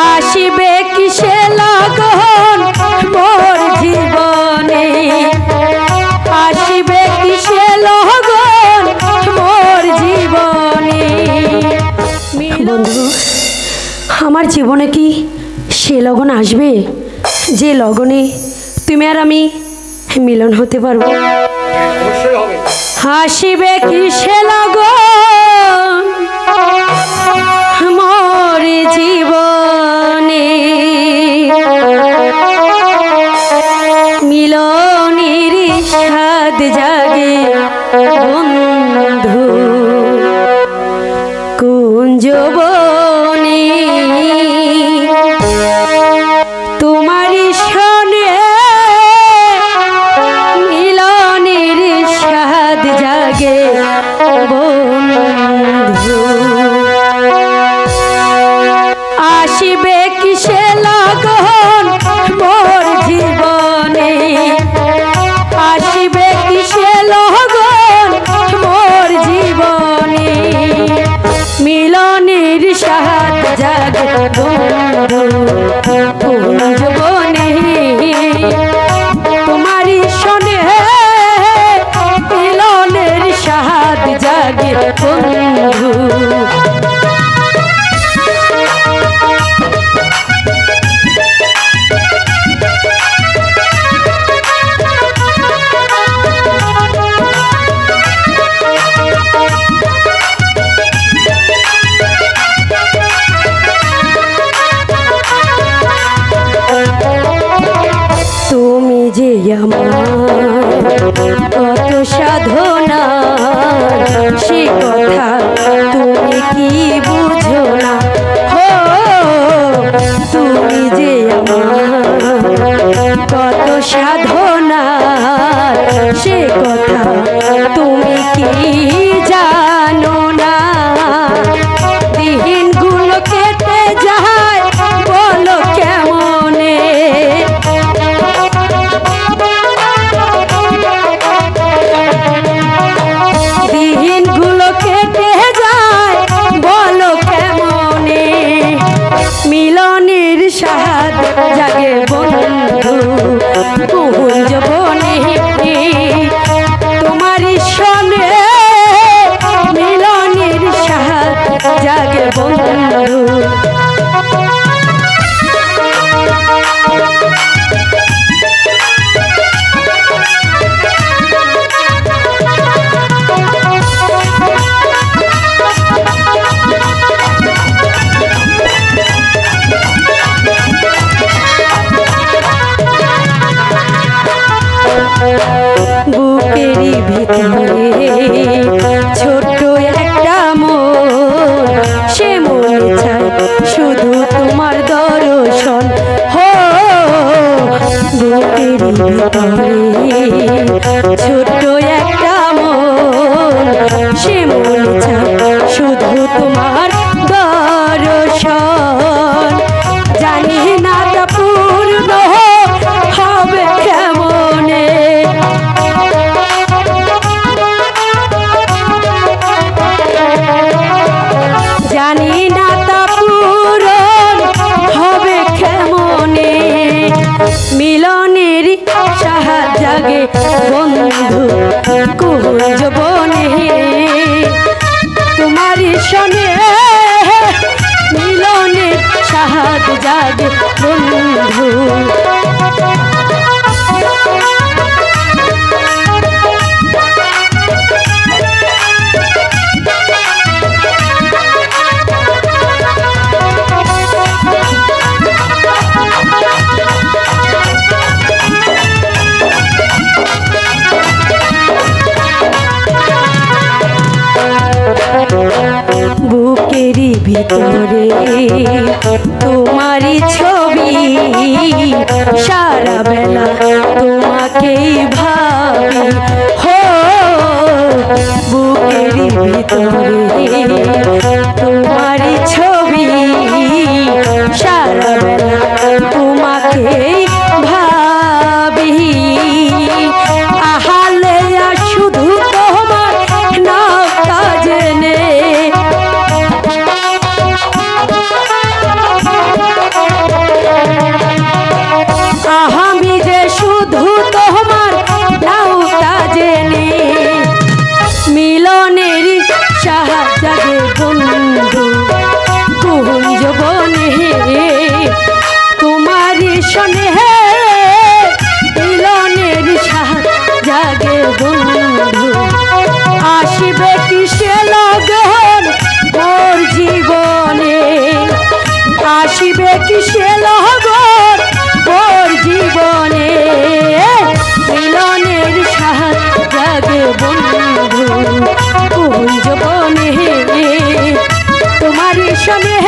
আসিবে কিসে লগন মোর জীবনে, আসিবে কিসে লগন মোর জীবনে। বন্ধু, আমার জীবনে কি সে লগন আসবে যে লগনে তুমি আর আমি মিলন হতে পারবো? হাসিবে কিসে লগন মোর জীবনে, মিলনের স্বাদ জাগে বন্ধু কুঞ্জবনে। তোমারই শোনে মিলনের স্বাদ জাগে বন্ধু। আসিবে কিসে লগন মোর জীবনে, আসিবে কিসে লগন মোর জীবনে, মিলনের স্বাদ জাগে বন্ধু কুঞ্জবনে। তোমারই শোনে মিলনের স্বাদ জাগে বন্ধু। তুমি যে আমার কত সাধনা সে কথা তুমি কি বুঝো না, হো তুমি যে আমার কত সাধনা সে কথা তুমি কি জানো না। দিনগুলো কেটে যায় বলো কেমনে, দিনগুলো কেটে যায় বলো কেমনে, মিলনের স্বাদ জাগে বন্ধু কুঞ্জবনে। তোমারই শোনে মিলনের স্বাদ জাগে বন্ধু। বুকেরই ভিতরে ছোট্ট একটা মন, সে মনে চায় শুধু তোমার দর্শন, হো বুকেরই ভিতরে ছোট্ট একটা মন, সে মনে চায় শুধু তোমার দর্শন। জানি না তা পূর্ণ হবে কেমনে, জানি না তা পূরণ হবে কেমনে, মিলনের স্বাদ জাগে বন্ধু কুঞ্জবনে। তোমারই শোনে মিলনের স্বাদ জাগে বন্ধু। বুকেরই ভিতরে তোমারই ছবি, সারা বেলা তোমাকেই ভাবি, হো বুকেরই ভিতরে তোমারই ছবি, সারা বেলা তোমাকেই ভাবি। আহালে শুধু তোমার নাম কাজে নে, আসিবে কিসে লগর ওর জীবনে মিলনের সাথ জাগে বন্ধু কোন জীবনে তোমার সনে